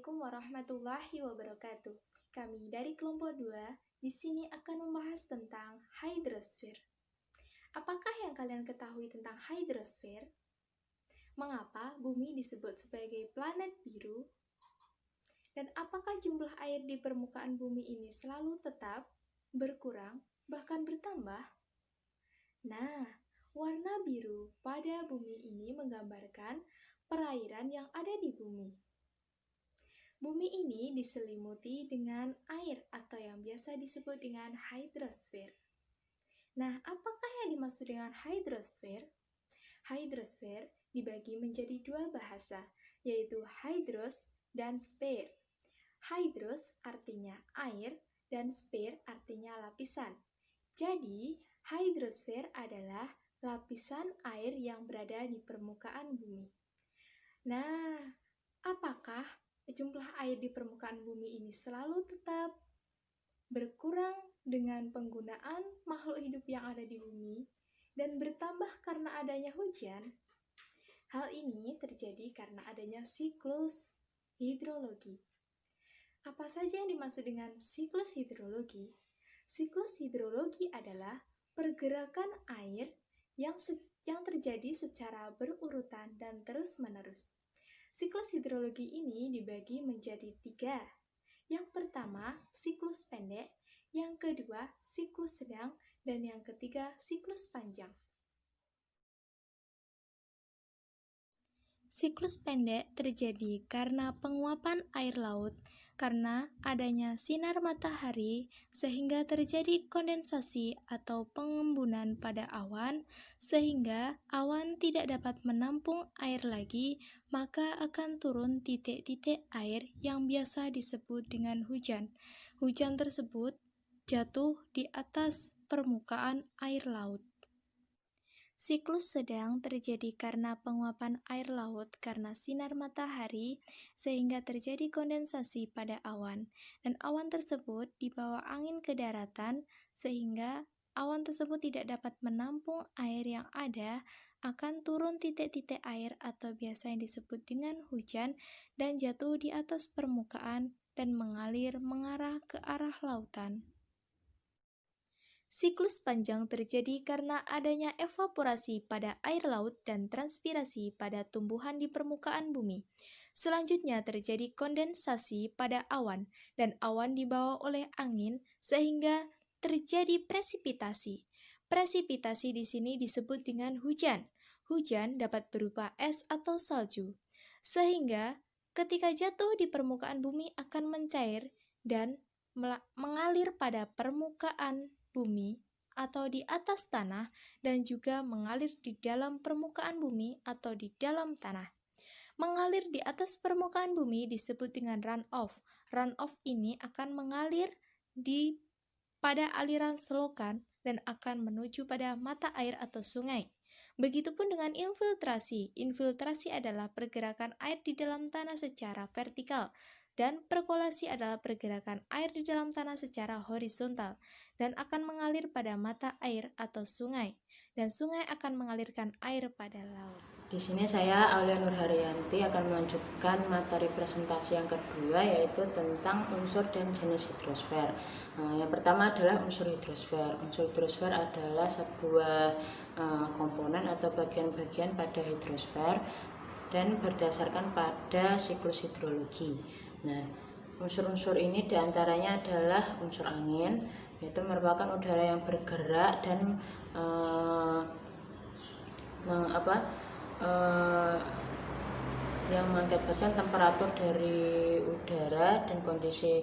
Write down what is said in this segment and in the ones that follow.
Assalamualaikum warahmatullahi wabarakatuh. Kami dari kelompok 2 di sini akan membahas tentang hydrosphere. Apakah yang kalian ketahui tentang hydrosphere? Mengapa bumi disebut sebagai planet biru? Dan apakah jumlah air di permukaan bumi ini selalu tetap, berkurang, bahkan bertambah? Nah, warna biru pada bumi ini menggambarkan perairan yang ada di bumi. Bumi ini diselimuti dengan air atau yang biasa disebut dengan hydrosphere. Nah, apakah yang dimaksud dengan hydrosphere? Hydrosphere dibagi menjadi dua bahasa, yaitu hydros dan sphere. Hydros artinya air dan sphere artinya lapisan. Jadi, hydrosphere adalah lapisan air yang berada di permukaan bumi. Nah, apakah jumlah air di permukaan bumi ini selalu tetap berkurang dengan penggunaan makhluk hidup yang ada di bumi dan bertambah karena adanya hujan? Hal ini terjadi karena adanya siklus hidrologi. Apa saja yang dimaksud dengan siklus hidrologi? Siklus hidrologi adalah pergerakan air yang terjadi secara berurutan dan terus-menerus. Siklus hidrologi ini dibagi menjadi 3. Yang pertama, siklus pendek, yang kedua, siklus sedang, dan yang ketiga, siklus panjang. Siklus pendek terjadi karena penguapan air laut, karena adanya sinar matahari sehingga terjadi kondensasi atau pengembunan pada awan, sehingga awan tidak dapat menampung air lagi, maka akan turun titik-titik air yang biasa disebut dengan hujan. Hujan tersebut jatuh di atas permukaan air laut. Siklus sedang terjadi karena penguapan air laut karena sinar matahari sehingga terjadi kondensasi pada awan dan awan tersebut dibawa angin ke daratan sehingga awan tersebut tidak dapat menampung air yang ada, akan turun titik-titik air atau biasa yang disebut dengan hujan dan jatuh di atas permukaan dan mengalir mengarah ke arah lautan. Siklus panjang terjadi karena adanya evaporasi pada air laut dan transpirasi pada tumbuhan di permukaan bumi. Selanjutnya terjadi kondensasi pada awan, dan awan dibawa oleh angin sehingga terjadi presipitasi. Presipitasi di sini disebut dengan hujan. Hujan dapat berupa es atau salju, sehingga ketika jatuh di permukaan bumi akan mencair dan mengalir pada permukaan bumi atau di atas tanah dan juga mengalir di dalam permukaan bumi atau di dalam tanah. Mengalir di atas permukaan bumi disebut dengan runoff. Runoff ini akan mengalir pada aliran selokan dan akan menuju pada mata air atau sungai. Begitupun dengan infiltrasi. Infiltrasi adalah pergerakan air di dalam tanah secara vertikal, dan perkolasi adalah pergerakan air di dalam tanah secara horizontal dan akan mengalir pada mata air atau sungai, dan sungai akan mengalirkan air pada laut. Di sini saya, Aulia Nurharyanti, akan melanjutkan materi presentasi yang kedua, yaitu tentang unsur dan jenis hidrosfer. Yang pertama adalah unsur hidrosfer. Unsur hidrosfer adalah sebuah komponen atau bagian-bagian pada hidrosfer dan berdasarkan pada siklus hidrologi. Nah, unsur-unsur ini diantaranya adalah unsur angin, yaitu merupakan udara yang bergerak dan yang mengakibatkan temperatur dari udara dan kondisi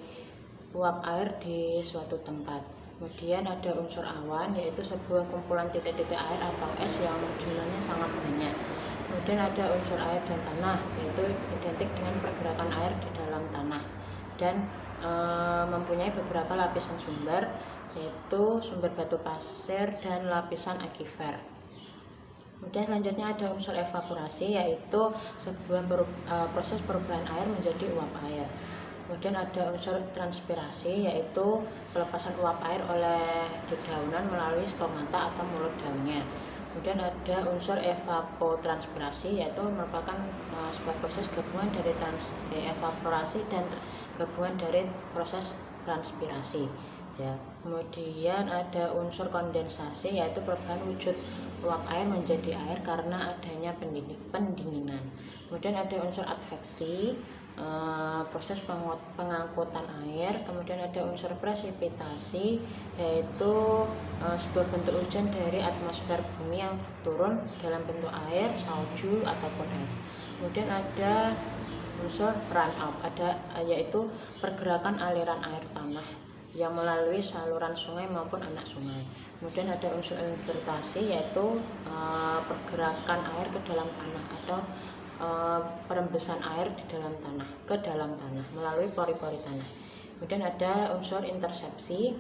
uap air di suatu tempat. Kemudian ada unsur awan, yaitu sebuah kumpulan titik-titik air atau es yang jumlahnya sangat banyak. Kemudian ada unsur air dan tanah, yaitu identik dengan pergerakan air di dalam tanah dan mempunyai beberapa lapisan sumber, yaitu sumber batu pasir dan lapisan akifer. Kemudian selanjutnya ada unsur evaporasi, yaitu sebuah proses perubahan air menjadi uap air. Kemudian ada unsur transpirasi, yaitu pelepasan uap air oleh dedaunan melalui stomata atau mulut daunnya. Kemudian ada unsur evapotranspirasi, yaitu merupakan sebuah proses gabungan dari evaporasi dan gabungan dari proses transpirasi. Ya. Kemudian ada unsur kondensasi, yaitu perubahan wujud uap air menjadi air karena adanya pendinginan. Kemudian ada unsur adveksi, proses pengangkutan air. Kemudian ada unsur presipitasi, yaitu sebuah bentuk hujan dari atmosfer bumi yang turun dalam bentuk air, salju ataupun es. Kemudian ada unsur runoff, yaitu pergerakan aliran air tanah yang melalui saluran sungai maupun anak sungai. Kemudian ada unsur infiltrasi, yaitu pergerakan air ke dalam tanah atau perembesan air ke dalam tanah melalui pori-pori tanah. Kemudian ada unsur intersepsi.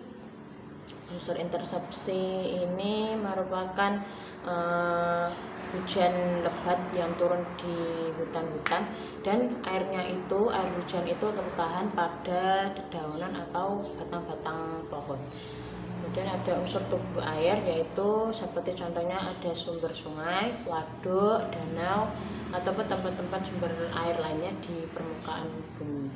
Unsur intersepsi ini merupakan hujan lebat yang turun di hutan-hutan dan air hujan itu tertahan pada dedaunan atau batang-batang pohon. Kemudian ada unsur tubuh air, yaitu seperti contohnya ada sumber sungai, waduk, danau, ataupun tempat-tempat sumber air lainnya di permukaan bumi.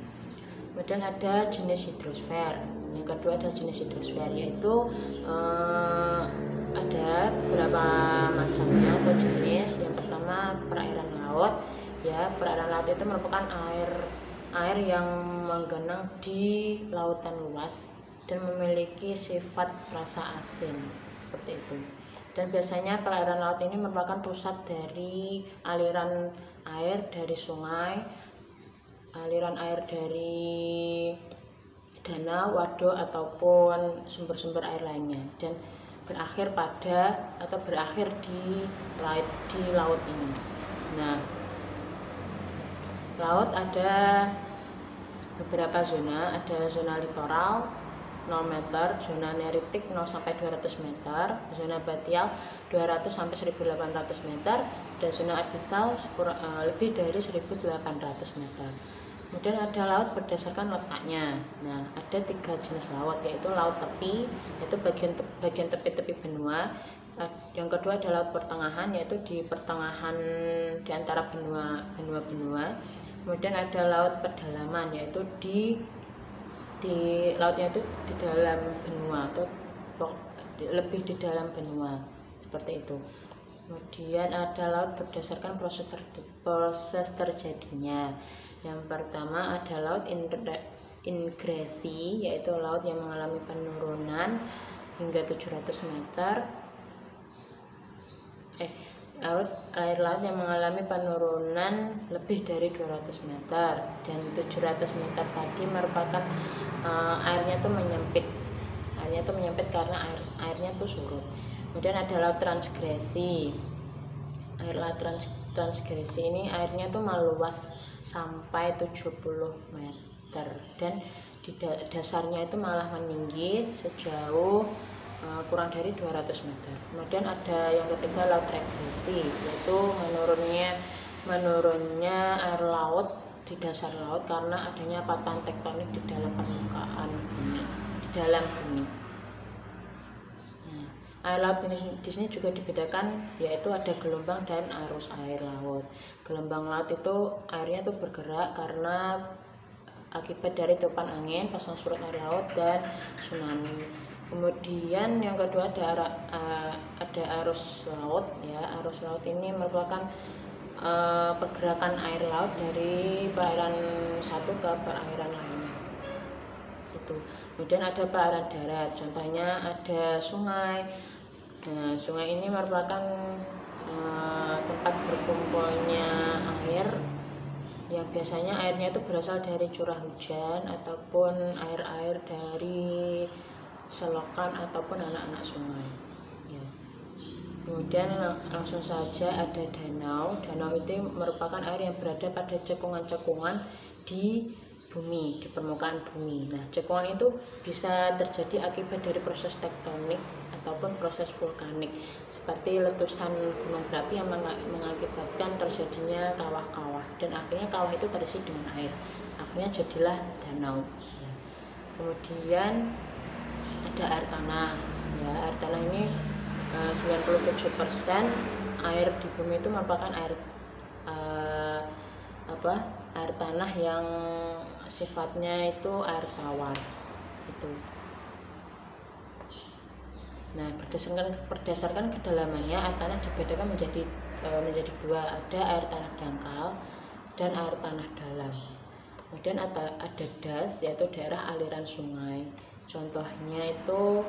Kemudian ada jenis hidrosfer. Yang kedua ada jenis hidrosfer, yaitu ada beberapa macamnya atau jenis. Yang pertama perairan laut. Ya, perairan laut itu merupakan air yang menggenang di lautan luas dan memiliki sifat rasa asin, seperti itu. Dan biasanya perairan laut ini merupakan pusat dari aliran air dari sungai, aliran air dari danau, waduk ataupun sumber-sumber air lainnya, dan berakhir di laut ini. Nah, laut ada beberapa zona, ada zona litoral 0 meter, zona neritik 0 sampai 200 meter, zona batial 200 sampai 1800 meter, dan zona abyssal lebih dari 1800 meter. Kemudian ada laut berdasarkan letaknya. Nah, ada 3 jenis laut, yaitu laut tepi, yaitu bagian tepi-tepi benua. Yang kedua ada laut pertengahan, yaitu di pertengahan di antara benua-benua. Kemudian ada laut pedalaman, yaitu di lautnya itu di dalam benua atau lebih di dalam benua, seperti itu. Kemudian ada laut berdasarkan proses terjadinya. Yang pertama ada laut ingresi, yaitu laut yang mengalami penurunan hingga 700 meter. Air laut yang mengalami penurunan lebih dari 200 meter, dan 700 meter tadi merupakan airnya itu menyempit karena airnya itu surut. Kemudian ada laut transgresi. Laut transgresi ini airnya itu meluas sampai 70 meter, dan di dasarnya itu malah meninggi sejauh kurang dari 200 meter. Kemudian ada yang ketiga laut regresi, yaitu menurunnya air laut di dasar laut karena adanya patahan tektonik di dalam permukaan bumi, di dalam bumi. Nah, air laut di sini juga dibedakan, yaitu ada gelombang dan arus air laut. Gelombang laut itu airnya itu bergerak karena akibat dari tiupan angin, pasang surut air laut, dan tsunami. Kemudian yang kedua ada arus laut. Ya, arus laut ini merupakan pergerakan air laut dari perairan satu ke perairan lainnya. Itu. Kemudian ada perairan darat. Contohnya ada sungai. Nah, sungai ini merupakan tempat berkumpulnya air yang biasanya airnya itu berasal dari curah hujan ataupun air-air dari selokan ataupun anak-anak sungai. Ya. Kemudian langsung saja ada danau. Danau itu merupakan air yang berada pada cekungan-cekungan di bumi, di permukaan bumi. Nah, cekungan itu bisa terjadi akibat dari proses tektonik ataupun proses vulkanik, seperti letusan gunung berapi yang mengakibatkan terjadinya kawah-kawah, dan akhirnya kawah itu terisi dengan air. Akhirnya jadilah danau. Kemudian ada air tanah. Ya, air tanah ini 97% air di bumi itu merupakan air tanah yang sifatnya itu air tawar itu. Nah, berdasarkan kedalamannya, air tanah dibedakan menjadi dua, ada air tanah dangkal dan air tanah dalam. Kemudian ada das, yaitu daerah aliran sungai. Contohnya itu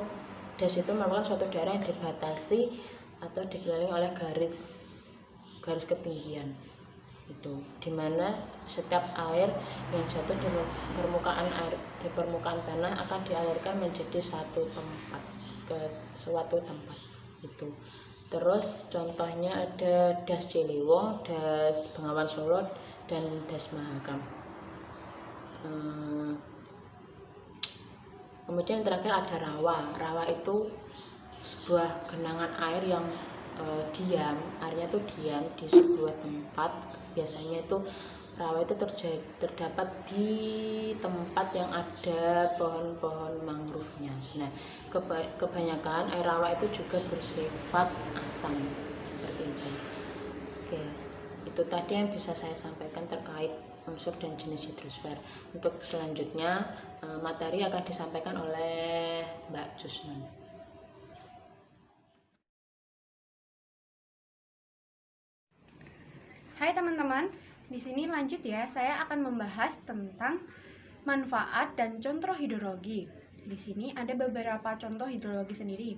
das itu merupakan suatu daerah yang dibatasi atau dikelilingi oleh garis ketinggian, itu dimana setiap air yang jatuh di permukaan tanah akan dialirkan menjadi suatu tempat itu. Terus contohnya ada das Ciliwung, das Bengawan Solo, dan das Mahakam. Kemudian terakhir ada rawa itu sebuah genangan air yang airnya itu diam di sebuah tempat. Biasanya itu rawa itu terdapat di tempat yang ada pohon-pohon mangrove-nya. Nah, kebanyakan air rawa itu juga bersifat asam seperti itu. Oke, itu tadi yang bisa saya sampaikan terkait unsur dan jenis hidrosfer. Untuk selanjutnya materi akan disampaikan oleh Mbak Jusman. Hai teman-teman, di sini lanjut ya. Saya akan membahas tentang manfaat dan contoh hidrologi. Di sini ada beberapa contoh hidrologi sendiri.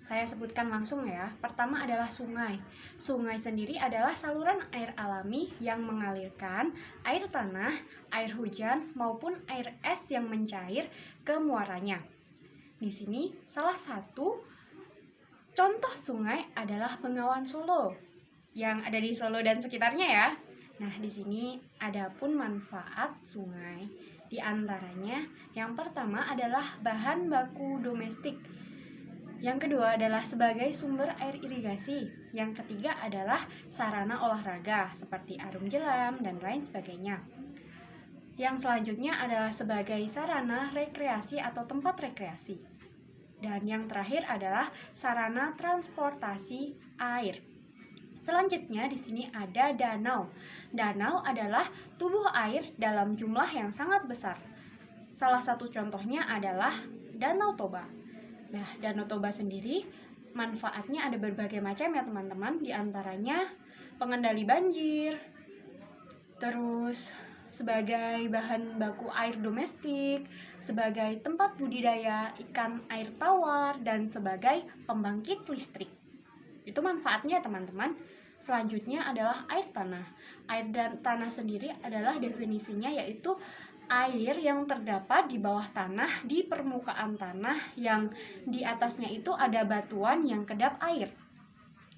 Saya sebutkan langsung ya. Pertama adalah sungai. Sungai sendiri adalah saluran air alami yang mengalirkan air tanah, air hujan, maupun air es yang mencair ke muaranya. Di sini salah satu contoh sungai adalah Bengawan Solo yang ada di Solo dan sekitarnya ya. Nah, di sini ada pun manfaat sungai. Di antaranya yang pertama adalah bahan baku domestik. Yang kedua adalah sebagai sumber air irigasi. Yang ketiga adalah sarana olahraga seperti arum jelam dan lain sebagainya. Yang selanjutnya adalah sebagai sarana rekreasi atau tempat rekreasi. Dan yang terakhir adalah sarana transportasi air. Selanjutnya di sini ada danau. Danau adalah tubuh air dalam jumlah yang sangat besar. Salah satu contohnya adalah Danau Toba. Nah, Danau Toba sendiri manfaatnya ada berbagai macam ya teman-teman. Di antaranya pengendali banjir, terus sebagai bahan baku air domestik, sebagai tempat budidaya ikan air tawar, dan sebagai pembangkit listrik. Itu manfaatnya teman-teman. Selanjutnya adalah air tanah. Air dan tanah sendiri adalah definisinya yaitu air yang terdapat di bawah tanah, di permukaan tanah yang di atasnya itu ada batuan yang kedap air.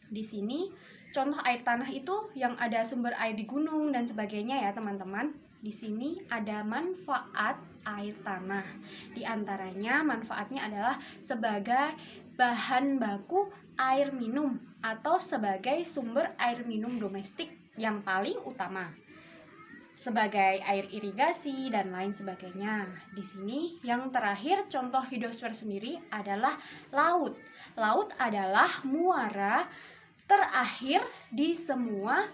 Di sini contoh air tanah itu yang ada sumber air di gunung dan sebagainya ya teman-teman. Di sini ada manfaat air tanah. Di antaranya manfaatnya adalah sebagai bahan baku air minum atau sebagai sumber air minum domestik yang paling utama, sebagai air irigasi dan lain sebagainya. Di sini yang terakhir contoh hidrosfer sendiri adalah laut. Laut adalah muara terakhir di semua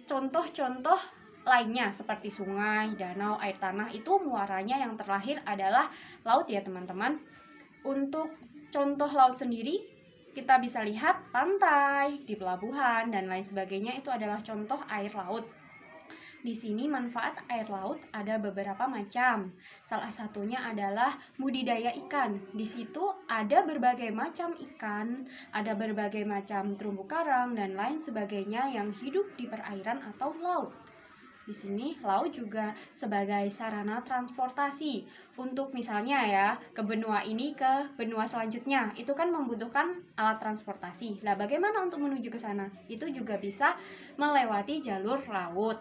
contoh-contoh lainnya seperti sungai, danau, air tanah. Itu muaranya yang terakhir adalah laut ya teman-teman. Untuk contoh laut sendiri kita bisa lihat pantai, di pelabuhan dan lain sebagainya, itu adalah contoh air laut. Di sini manfaat air laut ada beberapa macam. Salah satunya adalah budidaya ikan. Di situ ada berbagai macam ikan, ada berbagai macam terumbu karang dan lain sebagainya yang hidup di perairan atau laut. Di sini laut juga sebagai sarana transportasi untuk misalnya ya ke benua ini ke benua selanjutnya, itu kan membutuhkan alat transportasi. Nah, bagaimana untuk menuju ke sana? Itu juga bisa melewati jalur laut.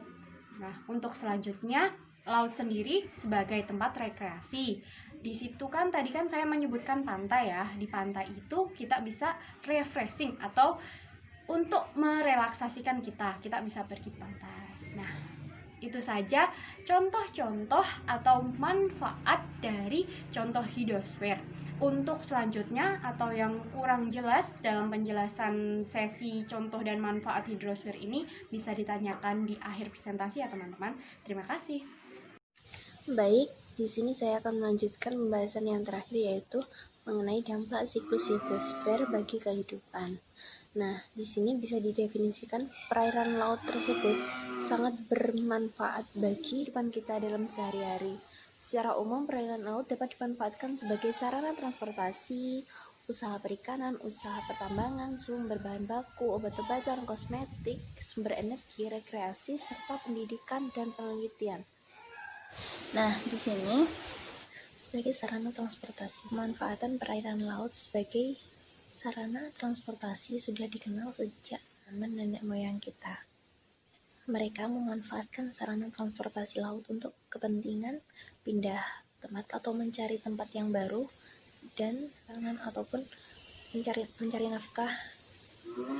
Nah, untuk selanjutnya laut sendiri sebagai tempat rekreasi. Di situ kan tadi kan saya menyebutkan pantai ya. Di pantai itu kita bisa refreshing atau untuk merelaksasikan kita bisa pergi pantai. Nah, Itu saja contoh-contoh atau manfaat dari contoh hidrosfer. Untuk selanjutnya atau yang kurang jelas dalam penjelasan sesi contoh dan manfaat hidrosfer ini bisa ditanyakan di akhir presentasi ya teman-teman. Terima kasih. Baik, di sini saya akan melanjutkan pembahasan yang terakhir yaitu mengenai dampak siklus hidrosfer bagi kehidupan. Nah, di sini bisa didefinisikan perairan laut tersebut sangat bermanfaat bagi kehidupan kita dalam sehari-hari. Secara umum, perairan laut dapat dimanfaatkan sebagai sarana transportasi, usaha perikanan, usaha pertambangan, sumber bahan baku, obat-obatan, kosmetik, sumber energi, rekreasi, serta pendidikan dan penelitian. Nah, di sini sebagai sarana transportasi, pemanfaatan perairan laut sebagai sarana transportasi sudah dikenal sejak zaman nenek moyang kita. Mereka memanfaatkan sarana transportasi laut untuk kepentingan pindah tempat atau mencari tempat yang baru dan pangan ataupun mencari nafkah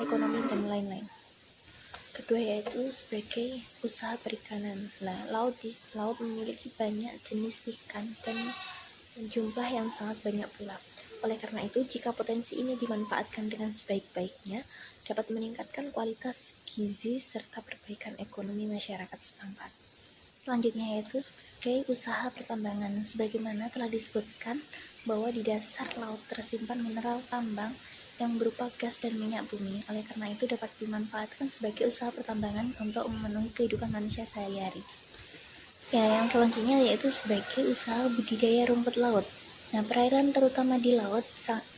ekonomi dan lain-lain. Kedua yaitu sebagai usaha perikanan. Nah, laut memiliki banyak jenis ikan dan jumlah yang sangat banyak pula. Oleh karena itu, jika potensi ini dimanfaatkan dengan sebaik-baiknya, dapat meningkatkan kualitas gizi serta perbaikan ekonomi masyarakat setempat. Selanjutnya yaitu sebagai usaha pertambangan. Sebagaimana telah disebutkan bahwa di dasar laut tersimpan mineral tambang yang berupa gas dan minyak bumi. Oleh karena itu dapat dimanfaatkan sebagai usaha pertambangan untuk memenuhi kehidupan manusia sehari-hari. Ya, yang selanjutnya yaitu sebagai usaha budidaya rumput laut. Nah, perairan terutama di laut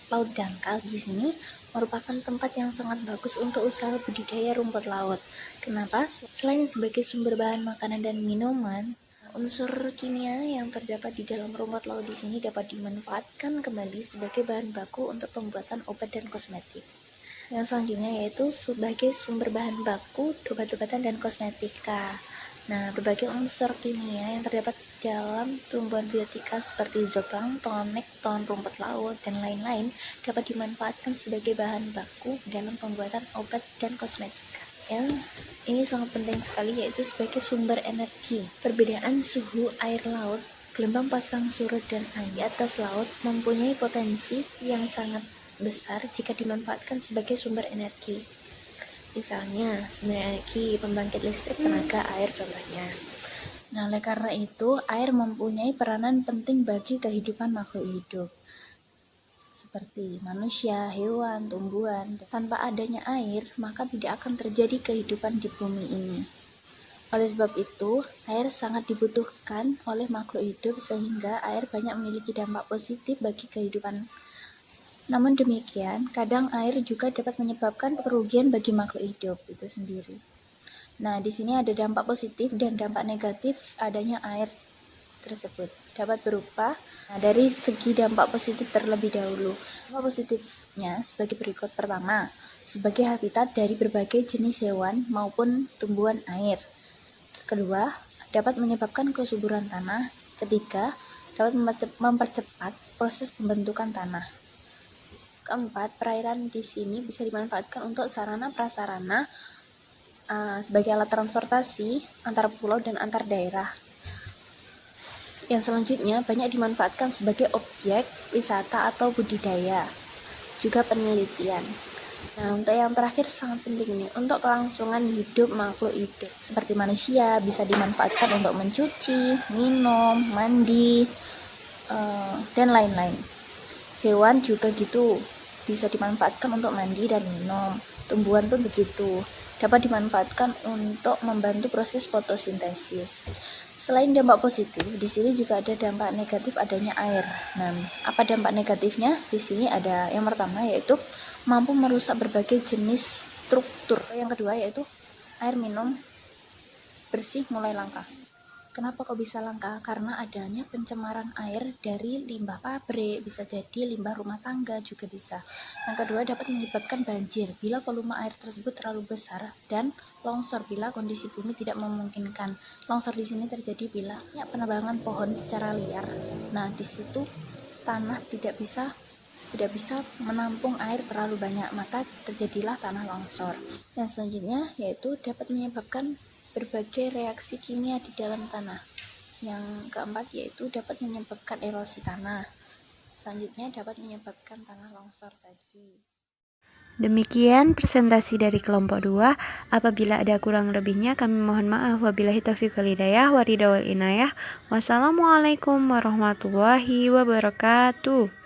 dangkal di sini merupakan tempat yang sangat bagus untuk usaha budidaya rumput laut. Kenapa? Selain sebagai sumber bahan makanan dan minuman, unsur kimia yang terdapat di dalam rumput laut di sini dapat dimanfaatkan kembali sebagai bahan baku untuk pembuatan obat dan kosmetik. Yang selanjutnya yaitu sebagai sumber bahan baku obat-obatan dan kosmetika. Nah, berbagai unsur kimia yang terdapat dalam tumbuhan biotika seperti zooplankton, nekton, rumput laut, dan lain-lain dapat dimanfaatkan sebagai bahan baku dalam pembuatan obat dan kosmetika. Yang ini sangat penting sekali yaitu sebagai sumber energi. Perbedaan suhu air laut, gelombang pasang surut dan air atas laut mempunyai potensi yang sangat besar jika dimanfaatkan sebagai sumber energi. Misalnya, sumber energi pembangkit listrik tenaga air contohnya. Nah, oleh karena itu, air mempunyai peranan penting bagi kehidupan makhluk hidup. Seperti manusia, hewan, tumbuhan. Tanpa adanya air, maka tidak akan terjadi kehidupan di bumi ini. Oleh sebab itu, air sangat dibutuhkan oleh makhluk hidup sehingga air banyak memiliki dampak positif bagi kehidupan. Namun demikian, kadang air juga dapat menyebabkan kerugian bagi makhluk hidup itu sendiri. Nah, di sini ada dampak positif dan dampak negatif adanya air tersebut. Dapat berupa dari segi dampak positif terlebih dahulu. Dampak positifnya sebagai berikut. Pertama, sebagai habitat dari berbagai jenis hewan maupun tumbuhan air. Kedua, dapat menyebabkan kesuburan tanah. Ketiga, dapat mempercepat proses pembentukan tanah. Keempat, perairan di sini bisa dimanfaatkan untuk sarana prasarana sebagai alat transportasi antar pulau dan antar daerah. Yang selanjutnya banyak dimanfaatkan sebagai objek wisata atau budidaya, juga penelitian. Nah, untuk yang terakhir sangat penting nih, untuk kelangsungan hidup makhluk hidup seperti manusia bisa dimanfaatkan untuk mencuci, minum, mandi, dan lain-lain. Hewan juga gitu, bisa dimanfaatkan untuk mandi dan minum. Tumbuhan pun begitu, dapat dimanfaatkan untuk membantu proses fotosintesis. Selain dampak positif, di sini juga ada dampak negatif adanya air. Nah, apa dampak negatifnya? Di sini ada yang pertama yaitu mampu merusak berbagai jenis struktur. Yang kedua yaitu air minum bersih mulai langka. Kenapa kok bisa langka? Karena adanya pencemaran air dari limbah pabrik, bisa jadi limbah rumah tangga juga bisa. Yang kedua dapat menyebabkan banjir bila volume air tersebut terlalu besar, dan longsor bila kondisi bumi tidak memungkinkan. Longsor di sini terjadi bila penebangan pohon secara liar. Nah, di situ tanah tidak bisa menampung air terlalu banyak, maka terjadilah tanah longsor. Yang selanjutnya yaitu dapat menyebabkan berbagai reaksi kimia di dalam tanah. Yang keempat yaitu dapat menyebabkan erosi tanah. Selanjutnya dapat menyebabkan tanah longsor tadi. Demikian presentasi dari kelompok 2. Apabila ada kurang lebihnya kami mohon maaf. Wabillahi taufiq wal hidayah, waridha wal inayah. Wassalamualaikum warahmatullahi wabarakatuh.